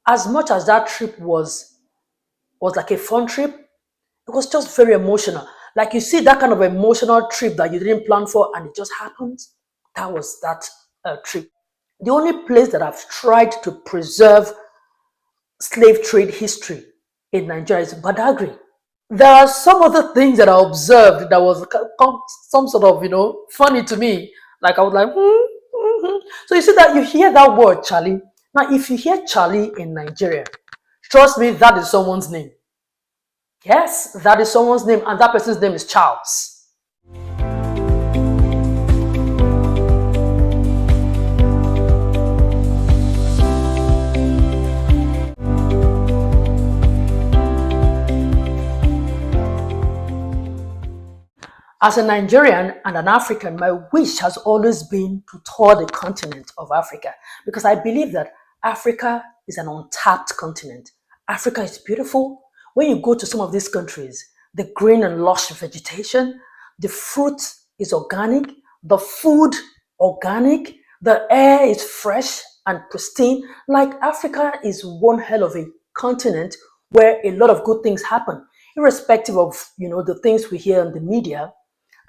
as much as that trip was like a fun trip, it was just very emotional. Like you see that kind of emotional trip that you didn't plan for and it just happens. That was that trip. The only place that I've tried to preserve slave trade history in Nigeria is Badagry. There are some other things that I observed that was some sort of, funny to me. Like I was like, So you see that you hear that word, Charlie. Now, if you hear Charlie in Nigeria, trust me, that is someone's name. Yes, that is someone's name, and that person's name is Charles. As a Nigerian and an African, my wish has always been to tour the continent of Africa because I believe that Africa is an untapped continent. Africa is beautiful. When you go to some of these countries, the green and lush vegetation, the fruit is organic, the food organic, the air is fresh and pristine. Like Africa is one hell of a continent where a lot of good things happen, irrespective of the things we hear in the media.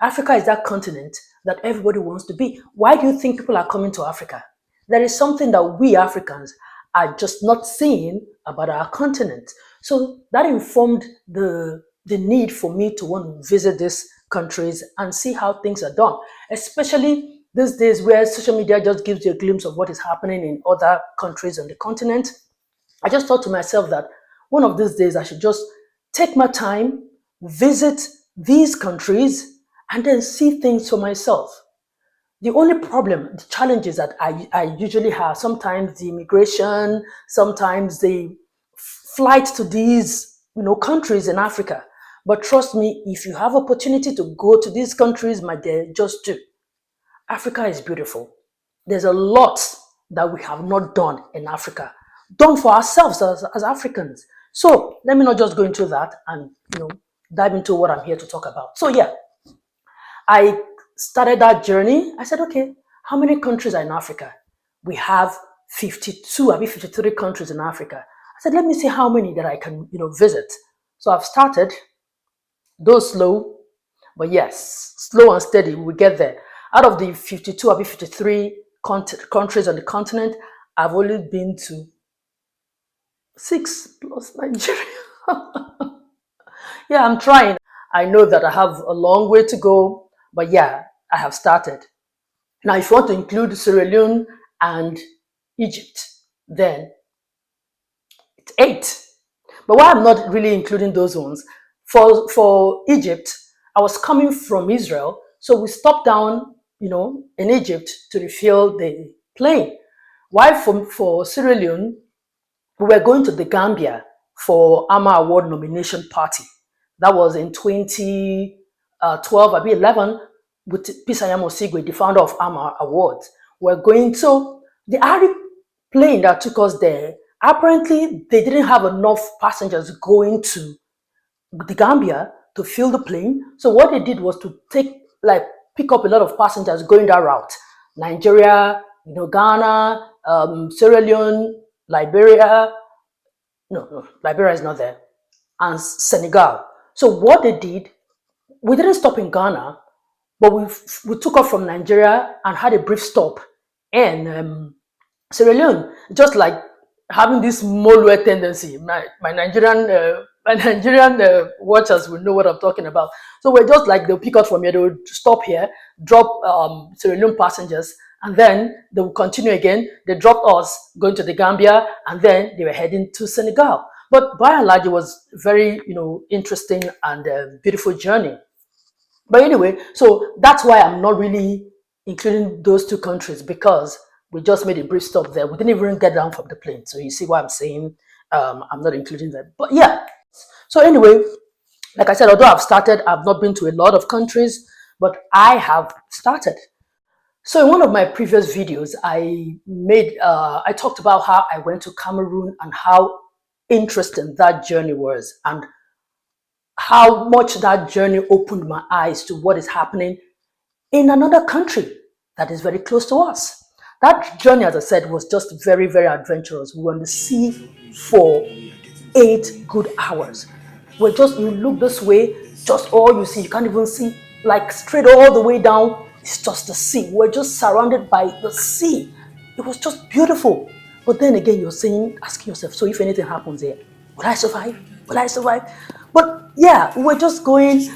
Africa is that continent that everybody wants to be. Why do you think people are coming to Africa? There is something that we Africans are just not seeing about our continent. So that informed the need for me to want to visit these countries and see how things are done, especially these days where social media just gives you a glimpse of what is happening in other countries on the continent. I just thought to myself that one of these days I should just take my time, visit these countries, and then see things for myself. The only problem, the challenges that I usually have, sometimes the immigration, sometimes the flight to these countries in Africa. But trust me, if you have opportunity to go to these countries, my dear, just do. Africa is beautiful. There's a lot that we have not done in Africa, done for ourselves as Africans. So let me not just go into that and dive into what I'm here to talk about. So yeah, I started that journey. I said, okay, how many countries are in Africa? We have 52, maybe 53 countries in Africa. I said, let me see how many that I can, visit. So I've started, though slow, but yes, slow and steady, we will get there. Out of the 52, maybe 53 countries on the continent, I've only been to 6 plus Nigeria. Yeah, I'm trying. I know that I have a long way to go, but yeah, I have started. Now, if you want to include Sierra Leone and Egypt, then it's 8. But why I'm not really including those ones, for Egypt, I was coming from Israel, so we stopped down, in Egypt to refuel the plane. While for Sierra Leone, we were going to the Gambia for AMA Award nomination party. That was in 2012, maybe 11, with Pisanyam Osigwe, the founder of AMA Awards. We're going to the Ari plane that took us there. Apparently, they didn't have enough passengers going to the Gambia to fill the plane. So what they did was to pick up a lot of passengers going that route. Nigeria, Ghana, Sierra Leone, Liberia. No, Liberia is not there. And Senegal. So what they did, we didn't stop in Ghana, but we took off from Nigeria and had a brief stop in Sierra Leone, just like having this Molue tendency. My Nigerian watchers will know what I'm talking about. So we're just like, they'll pick up from here, they'll stop here, drop Sierra Leone passengers, and then they will continue again. They dropped us going to the Gambia, and then they were heading to Senegal. But by and large, it was very, interesting and beautiful journey. But anyway, so that's why I'm not really including those 2 countries, because we just made a brief stop there. We didn't even get down from the plane. So you see why I'm saying I'm not including them. But yeah. So anyway, like I said, although I've started, I've not been to a lot of countries, but I have started. So in one of my previous videos, I talked about how I went to Cameroon and how interesting that journey was, and how much that journey opened my eyes to what is happening in another country that is very close to us. That journey, as I said, was just very, very adventurous. We were on the sea for 8 good hours. We're just, you look this way, just all you see, you can't even see, like straight all the way down, it's just the sea. We're just surrounded by the sea. It was just beautiful. But then again, you're saying, asking yourself, so if anything happens here, will I survive? Will I survive? But yeah, we're just going.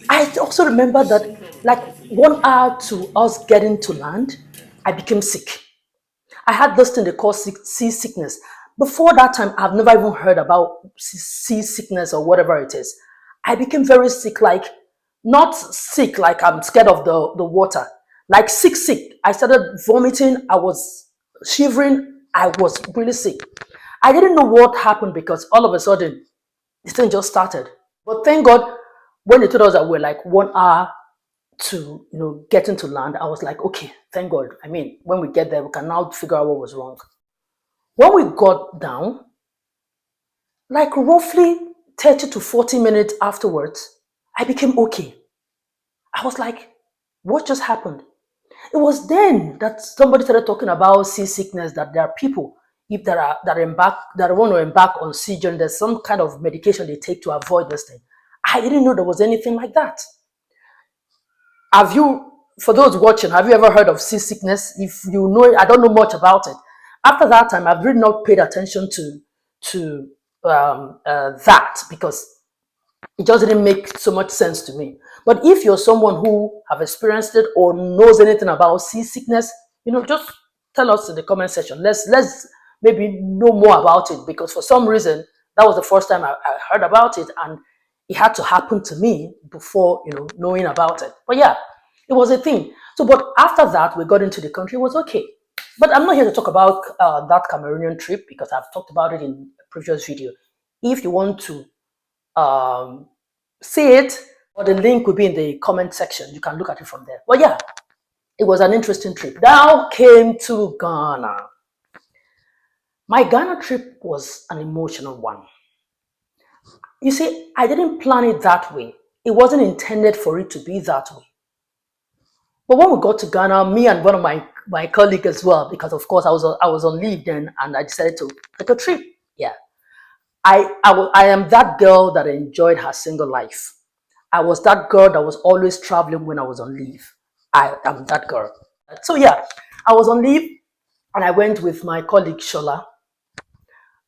I also remember that, like 1 hour to us getting to land, I became sick. I had this thing they call seasickness. Before that time, I've never even heard about seasickness or whatever it is. I became very sick, like not sick, like I'm scared of the water, like sick. I started vomiting. I was shivering. I was really sick. I didn't know what happened because all of a sudden, this thing just started. But thank God, when they told us that we're like 1 hour to getting to land, I was like, okay, thank God. I mean, when we get there, we can now figure out what was wrong. When we got down, like roughly 30 to 40 minutes afterwards, I became okay. I was like, what just happened? It was then that somebody started talking about seasickness, that there are people, if there are that want to embark on sea journey, there's some kind of medication they take to avoid this thing. I didn't know there was anything like that. Have you, for those watching, have you ever heard of seasickness? If you know it, I don't know much about it. After that time, I've really not paid attention to that because it just didn't make so much sense to me. But if you're someone who have experienced it or knows anything about seasickness, just tell us in the comment section. Let's maybe know more about it, because for some reason that was the first time I heard about it, and it had to happen to me before knowing about it. But yeah, it was a thing. So, but after that, we got into the country. It was okay. But I'm not here to talk about that Cameroonian trip because I've talked about it in a previous video. If you want to um, see it, or the link will be in the comment section. You can look at it from there. But yeah, it was an interesting trip. Now came to Ghana. My Ghana trip was an emotional one. You see, I didn't plan it that way. It wasn't intended for it to be that way. But when we got to Ghana, me and one of my colleagues as well, because of course I was on leave then, and I decided to take a trip. Yeah, I am that girl that enjoyed her single life. I was that girl that was always traveling when I was on leave. I am that girl. So yeah, I was on leave and I went with my colleague Shola.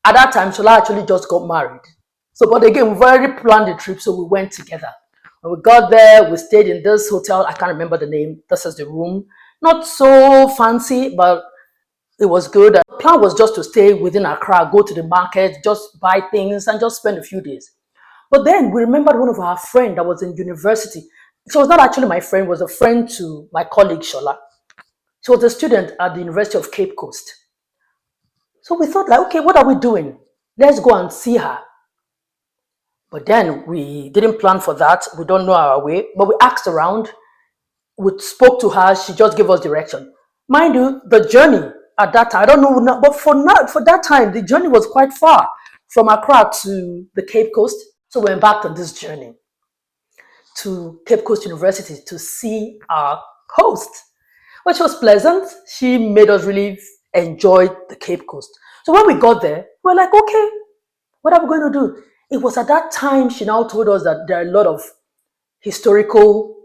At that time, Shola actually just got married. So, but again, we've already planned the trip, so we went together. When we got there, we stayed in this hotel. I can't remember the name. This is the room. Not so fancy, but it was good. The plan was just to stay within Accra, go to the market, just buy things, and just spend a few days. But then we remembered one of our friends that was in university. She was not actually my friend, was a friend to my colleague Shola. She was a student at the University of Cape Coast. So we thought, like, okay, what are we doing? Let's go and see her. But then we didn't plan for that. We don't know our way. But we asked around. We spoke to her. She just gave us direction. Mind you, the journey at that time, I don't know, but for that time, the journey was quite far from Accra to the Cape Coast. So we embarked on this journey to Cape Coast University to see our host, which was pleasant. She made us really enjoy the Cape Coast. So when we got there, we were like, okay, what are we going to do? It was at that time she now told us that there are a lot of historical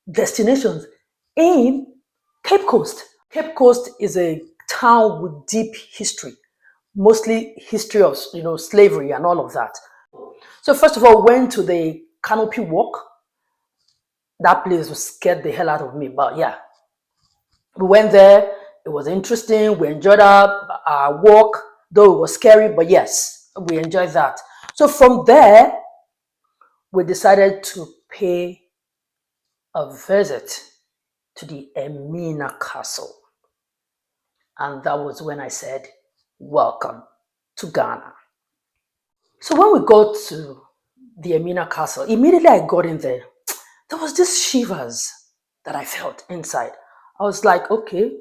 destinations in Cape Coast. Cape Coast is a town with deep history, mostly history of slavery and all of that. So first of all, went to the Canopy Walk. That place was scared the hell out of me, but yeah, we went there. It was interesting. We enjoyed our walk, though it was scary, but yes, we enjoyed that. So from there, we decided to pay a visit to the Emina Castle. And that was when I said, welcome to Ghana. So when we got to the Emina Castle, immediately I got in there. There was this shivers that I felt inside. I was like, okay,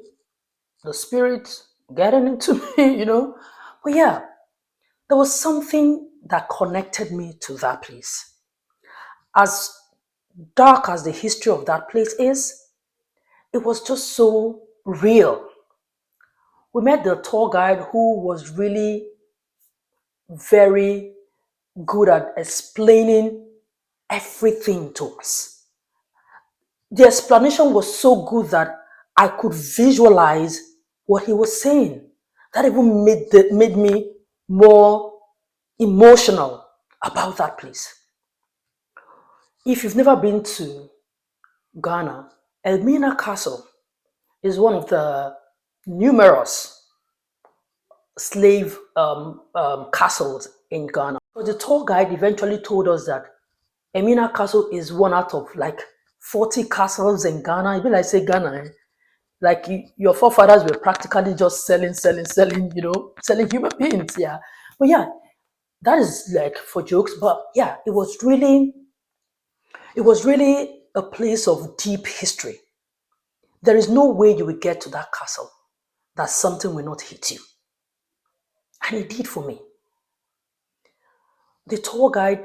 the spirit getting into me. But yeah, there was something that connected me to that place. As dark as the history of that place is, it was just so real. We met the tour guide who was really very good at explaining everything to us. The explanation was so good that I could visualize what he was saying. That even made me more emotional about that place. If you've never been to Ghana, Elmina Castle is one of the numerous slave castles in Ghana. So the tour guide eventually told us that Elmina Castle is one out of like 40 castles in Ghana. Even like say Ghana, like your forefathers were practically just selling, selling human beings. Yeah. But yeah, that is like for jokes. But yeah, it was really a place of deep history. There is no way you will get to that castle that something will not hit you. And it did for me. The tour guide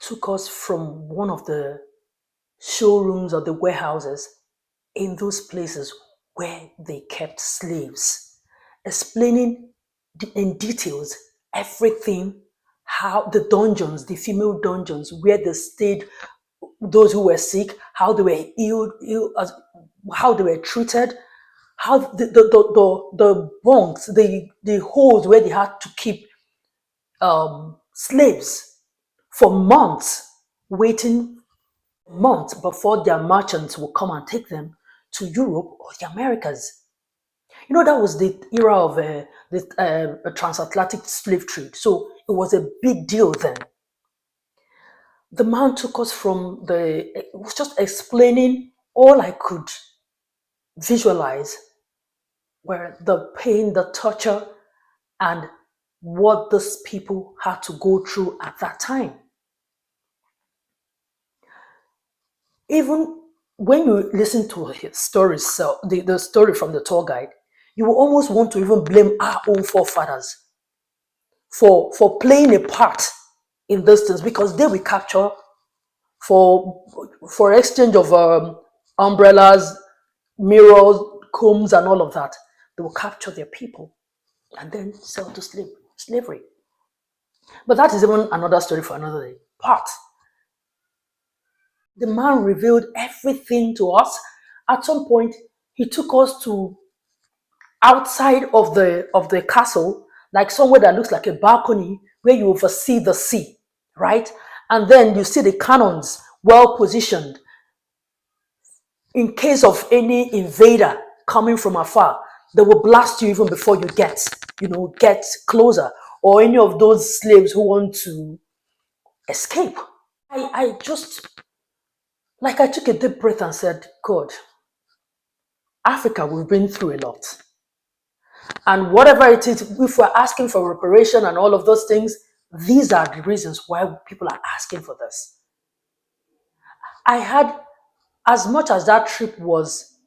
took us from one of the showrooms or the warehouses in those places where they kept slaves, explaining in details everything, how the dungeons, the female dungeons, where they stayed, those who were sick, how they were how they were treated, how the bunks, the holes where they had to keep slaves for months, waiting months before their merchants would come and take them to Europe or the Americas. That was the era of the transatlantic slave trade. So it was a big deal then. The man took us it was just explaining all I could visualize were the pain, the torture, and what these people had to go through at that time. Even when you listen to his stories, so the story from the tour guide, you will almost want to even blame our own forefathers for playing a part in those things because they will capture for exchange of umbrellas, mirrors, combs, and all of that. They will capture their people and then sell to slavery. But that is even another story for another day. But the man revealed everything to us. At some point, he took us to outside of the castle, like somewhere that looks like a balcony where you oversee the sea, right? And then you see the cannons well positioned in case of any invader coming from afar. They will blast you even before you get closer, or any of those slaves who want to escape. I just like I took a deep breath and said, God, Africa, we've been through a lot. And whatever it is, if we're asking for reparation and all of those things, these are the reasons why people are asking for this. I had, as much as that trip was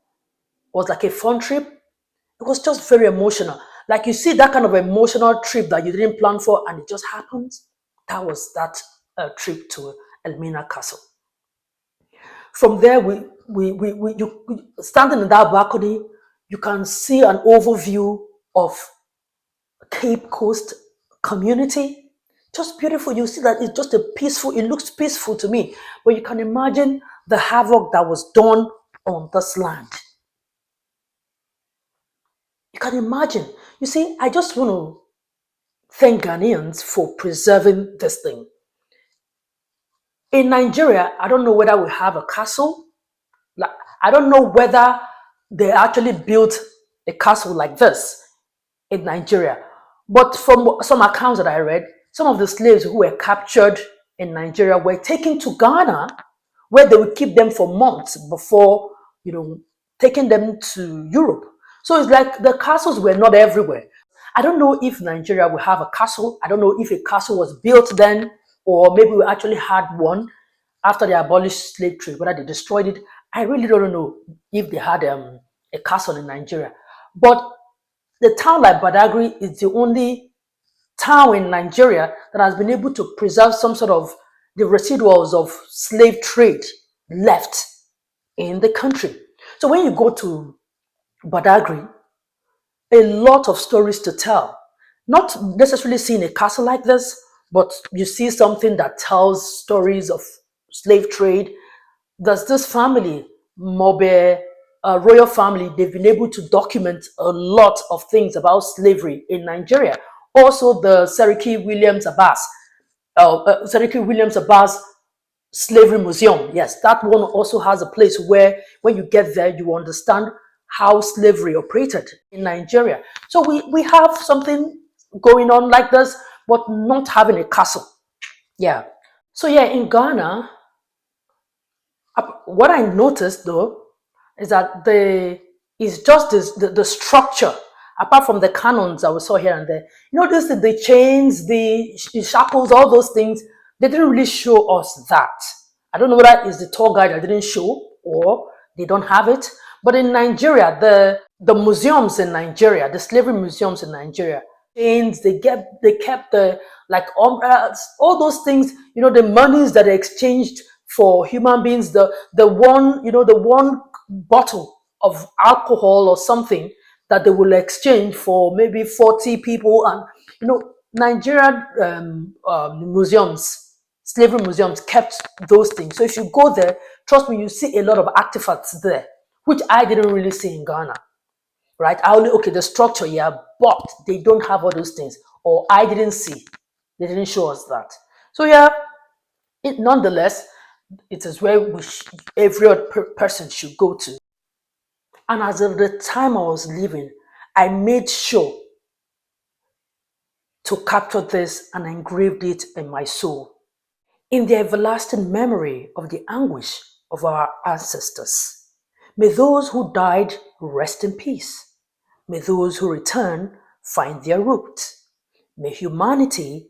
like a fun trip, it was just very emotional. Like you see that kind of emotional trip that you didn't plan for and it just happens. That was that trip to Elmina Castle. From there, standing in that balcony, you can see an overview of Cape Coast community. Just beautiful. You see that it's just it looks peaceful to me. But you can imagine the havoc that was done on this land. You can imagine. You see, I just want to thank Ghanaians for preserving this thing. In Nigeria, I don't know whether we have a castle. Like, I don't know whether they actually built a castle like this in Nigeria. But from some accounts that I read, some of the slaves who were captured in Nigeria were taken to Ghana, where they would keep them for months before, taking them to Europe. So it's like the castles were not everywhere. I don't know if Nigeria will have a castle. I don't know if a castle was built then, or maybe we actually had one after they abolished slave trade, whether they destroyed it. I really don't know if they had a castle in Nigeria. But the town like Badagry is the only town in Nigeria that has been able to preserve some sort of the residuals of slave trade left in the country. So when you go to Badagry, a lot of stories to tell. not necessarily seeing a castle like this, but you see something that tells stories of slave trade. There's this family, Mobe, a royal family, they've been able to document a lot of things about slavery in Nigeria. Also, the Seriki Williams Abbas Slavery Museum. Yes, that one also has a place where when you get there, you understand how slavery operated in Nigeria. So we have something going on like this, but not having a castle. Yeah. So yeah, in Ghana, what I noticed though is that it's just the structure, apart from the canons that we saw here and there. You know, this the chains, the shackles, all those things. They didn't really show us that. I don't know whether it's the tour guide that didn't show or they don't have it. But in Nigeria, the museums in Nigeria, the slavery museums in Nigeria, chains, they kept the like all those things, you know, the monies that are exchanged for human beings, the one bottle of alcohol or something that they will exchange for maybe 40 people. And you know, Nigerian museums, slavery museums kept those things. So if you go there, trust me, you see a lot of artifacts there, which I didn't really see in Ghana. Right? I only, okay, the structure, yeah, but they don't have all those things, or I didn't see. They didn't show us that. So yeah, nonetheless, it is where every other person should go to. And as of the time I was leaving, I made sure to capture this and engraved it in my soul, in the everlasting memory of the anguish of our ancestors. May those who died rest in peace. May those who return find their roots. May humanity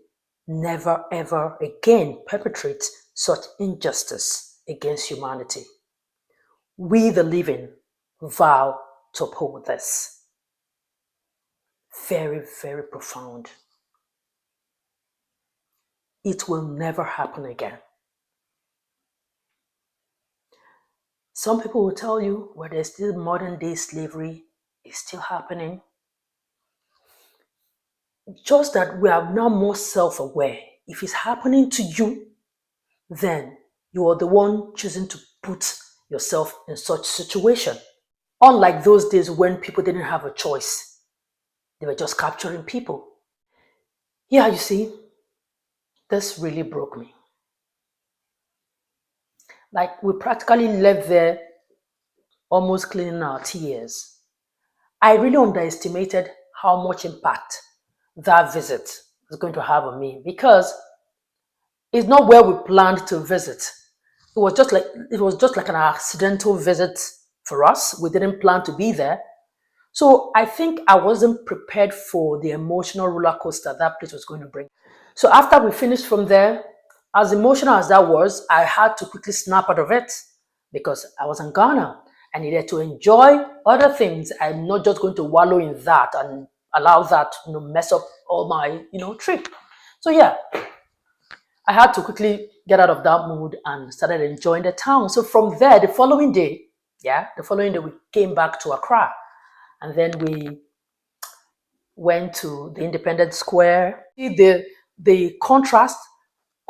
never ever again perpetrate such injustice against humanity. We, the living, vow to uphold this. Very, very profound. It will never happen again. Some people will tell you, well, there's still modern day slavery, is still happening. Just that we are now more self-aware. If it's happening to you, then you are the one choosing to put yourself in such situation. Unlike those days when people didn't have a choice, they were just capturing people. Yeah, you see, this really broke me. Like, we practically left there almost cleaning our tears. I really underestimated how much impact that visit is going to have on me, because it's not where we planned to visit. It was just like an accidental visit for us. We didn't plan to be there. So I think I wasn't prepared for the emotional roller coaster that place was going to bring. So after we finished from there, as emotional as that was, I had to quickly snap out of it because I was in Ghana. I needed to enjoy other things. I'm not just going to wallow in that and allow that mess up all my trip. So yeah, I had to quickly get out of that mood and started enjoying the town. So from there, the following day we came back to Accra, and then we went to the Independence Square. See the contrast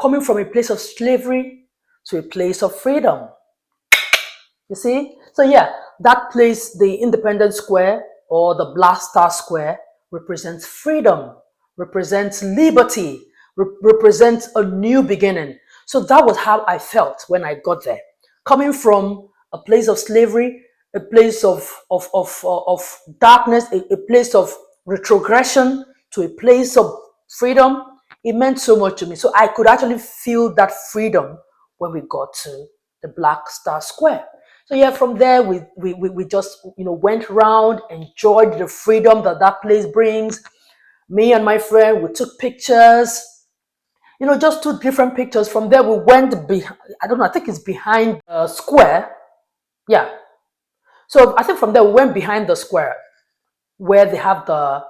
coming from a place of slavery to a place of freedom. You see? So yeah, that place, the Independence Square or the Black Star Square, represents freedom, represents liberty, represents a new beginning. So that was how I felt when I got there. Coming from a place of slavery, a place of darkness, a place of retrogression, to a place of freedom, it meant so much to me. So I could actually feel that freedom when we got to the Black Star Square. So yeah, from there we just went around, enjoyed the freedom that place brings. Me and my friend, we took pictures. Just two different pictures. From there we went behind. I don't know. I think it's behind the square. Yeah. So I think from there we went behind the square where they have the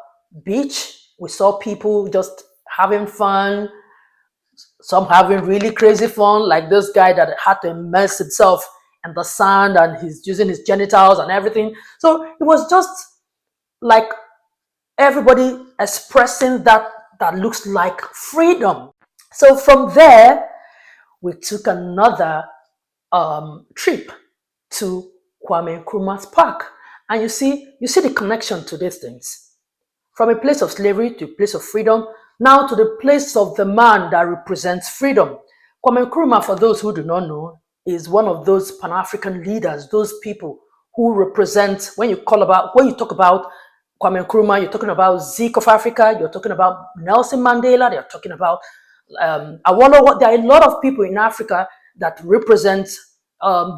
beach. We saw people just having fun. Some having really crazy fun, like this guy that had to immerse himself in the sand and he's using his genitals and everything. So it was just like everybody expressing that looks like freedom. So from there, we took another trip to Kwame Nkrumah's park. And you see the connection to these things. From a place of slavery to a place of freedom, now to the place of the man that represents freedom. Kwame Nkrumah, for those who do not know, is one of those Pan-African leaders, those people who represent, when you talk about Kwame Nkrumah, you're talking about Zeke of Africa, you're talking about Nelson Mandela, you're talking about Awolowo. There are a lot of people in Africa that represent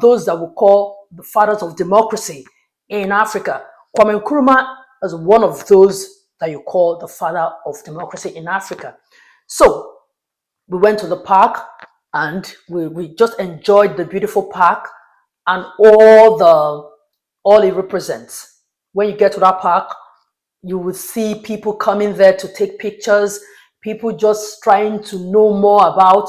those that we call the fathers of democracy in Africa. Kwame Nkrumah is one of those that you call the father of democracy in Africa. So we went to the park and we just enjoyed the beautiful park and all it represents. When you get to that park, you will see people coming there to take pictures, people just trying to know more about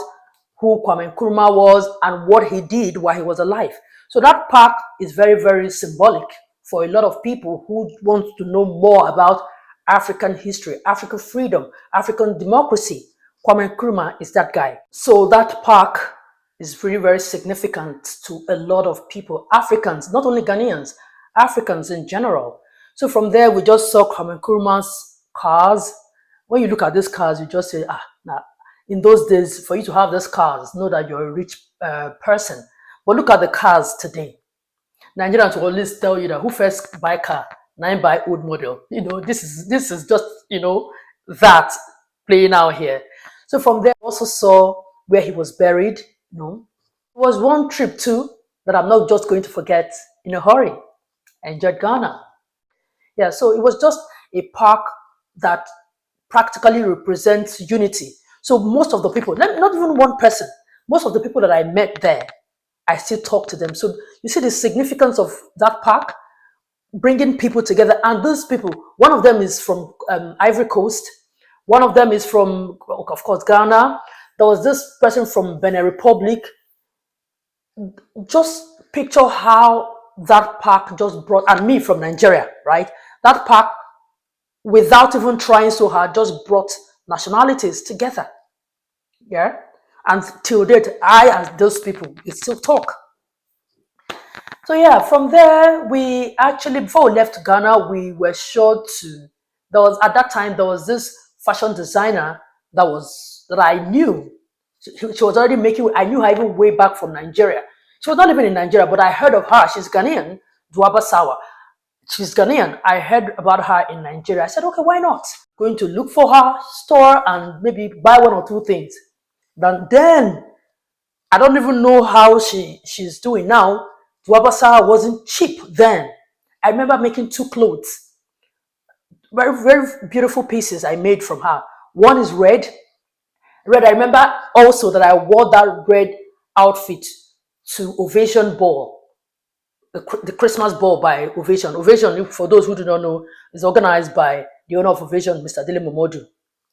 who Kwame Nkrumah was and what he did while he was alive. So that park is very, very symbolic for a lot of people who want to know more about African history, African freedom, African democracy. Kwame Nkrumah is that guy. So that park is really very significant to a lot of people, Africans, not only Ghanaians, Africans in general. So from there, we just saw Kwame Nkrumah's cars. When you look at these cars, you just say, nah. In those days, for you to have these cars, know that you're a rich person. But look at the cars today. Nigerians will always tell you that who first buy car, now buy old model. This is just, that playing out here. So from there, I also saw where he was buried. It was one trip too that I'm not just going to forget in a hurry. I enjoyed Ghana. Yeah, so it was just a park that practically represents unity. So most of the people, not even one person, most of the people that I met there, I still talk to them. So you see the significance of that park, bringing people together. And those people, one of them is from Ivory Coast. One of them is from, of course, Ghana. There was this person from Benin Republic. Just picture how that park just brought, and me from Nigeria, right? That park, without even trying so hard, just brought nationalities together. Yeah. And till date, I and those people, we still talk. So yeah, from there, we actually, before we left Ghana, we were sure to, at that time, there was this fashion designer that I knew. She was already I knew her even way back from Nigeria. She was not even in Nigeria, but I heard of her. She's Ghanaian, Duaba Sawa. She's Ghanaian. I heard about her in Nigeria. I said, okay, why not? Going to look for her store and maybe buy one or two things. Then I don't even know how she's doing now. Duabasa wasn't cheap then. I remember making two clothes. Very, very beautiful pieces I made from her. One is red. I remember also that I wore that red outfit to Ovation Ball, the Christmas ball by Ovation. Ovation, for those who do not know, is organized by the owner of Ovation, Mr. Dele Momodu.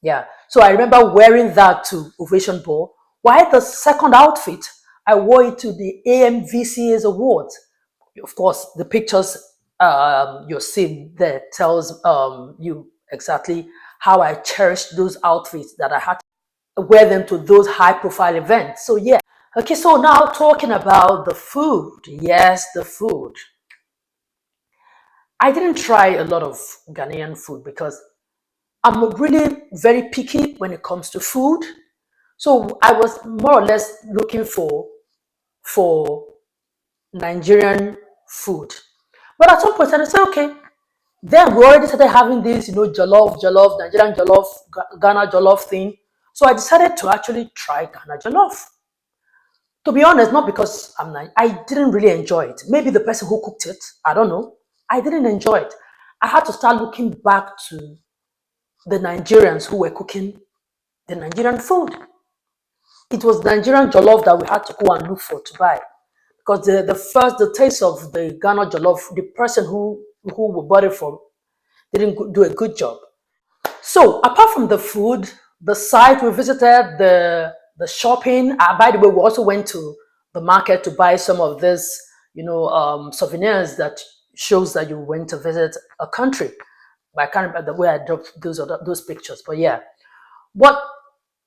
Yeah. So I remember wearing that to Ovation Ball. While the second outfit, I wore it to the AMVCA's awards. Of course, the pictures you're seeing there tells you exactly how I cherished those outfits that I had to wear them to those high-profile events. So yeah. Okay, so now talking about the food. Yes, the food. I didn't try a lot of Ghanaian food because I'm really very picky when it comes to food. So I was more or less looking for Nigerian food. But at some point I said, okay, then we already started having this, jollof, Nigerian jollof, Ghana jollof thing. So I decided to actually try Ghana jollof. To be honest, not because I didn't really enjoy it. Maybe the person who cooked it, I don't know. I didn't enjoy it. I had to start looking back to the Nigerians who were cooking the Nigerian food. It was Nigerian jollof that we had to go and look for to buy. Because the taste of the Ghana jollof, the person who we bought it from didn't do a good job. So apart from the food, the site we visited, the shopping. By the way, we also went to the market to buy some of this, souvenirs that shows that you went to visit a country. But I can't remember the way I dropped those pictures. But yeah, but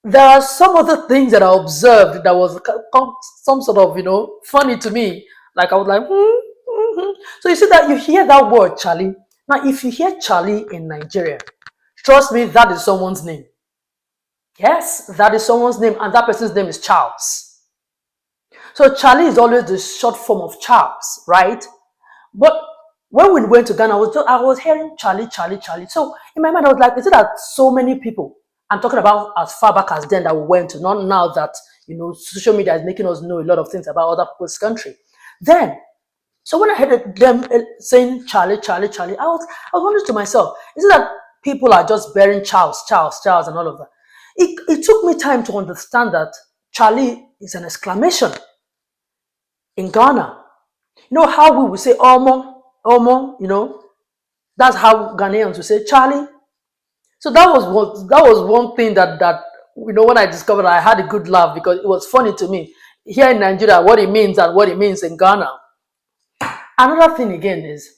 there are some other things that I observed that was some sort of funny to me. Like I was like, So you see that you hear that word Charlie. Now, if you hear Charlie in Nigeria, trust me, that is someone's name. Yes, that is someone's name, and that person's name is Charles. So Charlie is always the short form of Charles, right? But when we went to Ghana, I was hearing Charlie, Charlie, Charlie. So in my mind, I was like, is it that so many people? I'm talking about as far back as then that we went to, not now that social media is making us know a lot of things about other people's country. Then, so when I heard them saying Charlie, Charlie, Charlie, I was wondering to myself, is it that people are just bearing Charles, Charles, Charles, and all of that? It took me time to understand that Charlie is an exclamation in Ghana. You know how we would say Omo, Omo, that's how Ghanaians would say Charlie. So that was one thing that when I discovered, I had a good laugh because it was funny to me. Here in Nigeria, what it means and what it means in Ghana. Another thing again is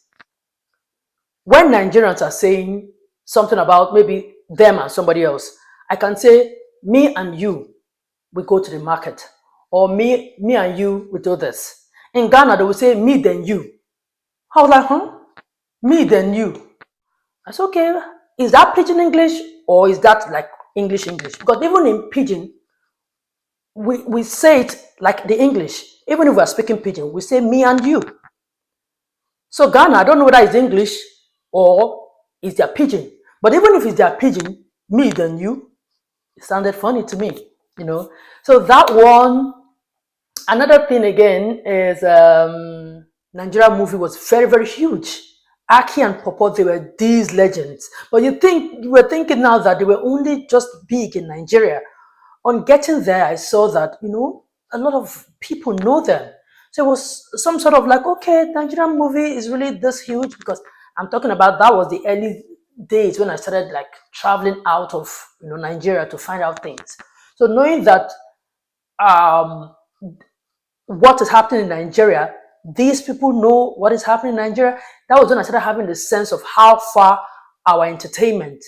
when Nigerians are saying something about maybe them and somebody else, I can say me and you, we go to the market, or me and you, we do this. In Ghana, they will say me then you. I was like, me then you. I said, okay, is that pidgin English or is that like English? Because even in pidgin, we say it like the English. Even if we're speaking pidgin, we say me and you. So Ghana, I don't know whether it's English or it's their pidgin. But even if it's their pidgin, me then you, it sounded funny to me. So that one. Another thing again is Nigerian movie was very, very huge. Aki and Popo, they were these legends. But you were thinking now that they were only just big in Nigeria. On getting there, I saw that, a lot of people know them. So it was some sort of like, okay, Nigerian movie is really this huge because I'm talking about that was the early days when I started like traveling out of Nigeria to find out things. So knowing that um what is happening in Nigeria, these people know what is happening in Nigeria. That was when I started having the sense of how far our entertainment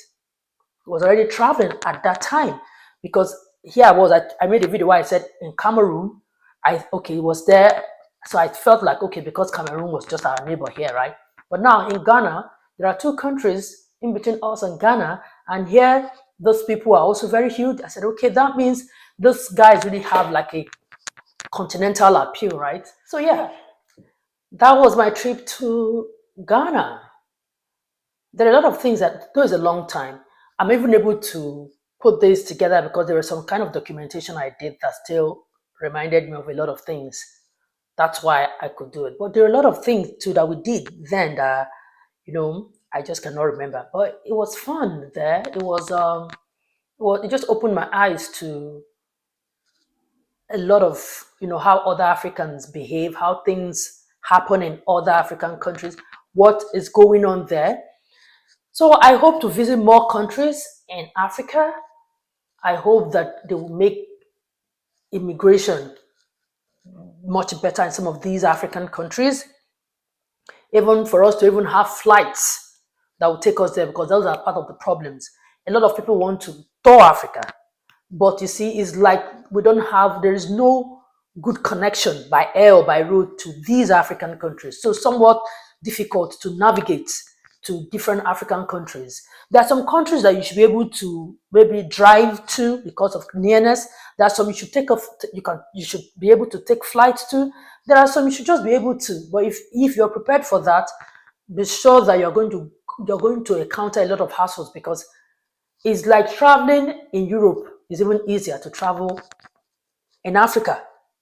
was already traveling at that time. Because here I made a video where I said in Cameroon, it was there. So I felt like, okay, because Cameroon was just our neighbor here, right? But now in Ghana, there are two countries in between us and Ghana. And here, those people are also very huge. I said, okay, that means those guys really have like a continental appeal, right? So yeah, that was my trip to Ghana. There are a lot of things that, though it's a long time, I'm even able to put this together because there was some kind of documentation I did that still reminded me of a lot of things. That's why I could do it. But there are a lot of things too that we did then that, I just cannot remember. But it was fun there. It just opened my eyes to a lot of how other Africans behave, how things happen in other African countries, what is going on there. So I hope to visit more countries in Africa. I hope that they will make immigration much better in some of these African countries, even for us to even have flights that will take us there, because those are part of the problems. A lot of people want to tour Africa, but you see, it's like there is no good connection by air or by road to these African countries. So somewhat difficult to navigate to different African countries. There are some countries that you should be able to maybe drive to because of nearness. There are some you should you should be able to take flights to. There are some you should just be able to. But if you're prepared for that, be sure that you're going to encounter a lot of hassles, because it's like traveling in Europe is even easier to travel in Africa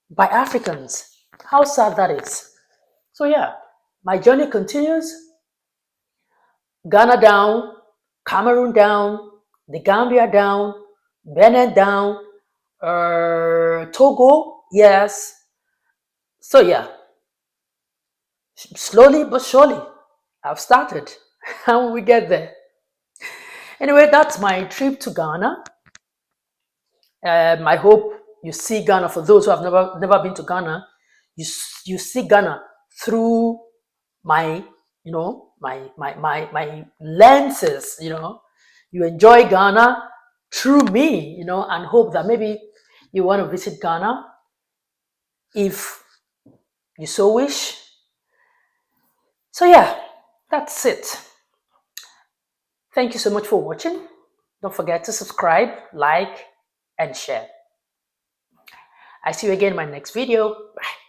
by Africans. How sad that is. So yeah, my journey continues. Ghana down, Cameroon down, the Gambia down, Benin down, Togo, yes. So yeah, slowly but surely, I've started. How will we get there? Anyway, that's my trip to Ghana. I hope you see Ghana. For those who have never been to Ghana, you see Ghana through my my lenses, you enjoy Ghana through me, and hope that maybe you want to visit Ghana if you so wish. So yeah, that's it. Thank you so much for watching. Don't forget to subscribe, like, and share. I see you again in my next video. Bye.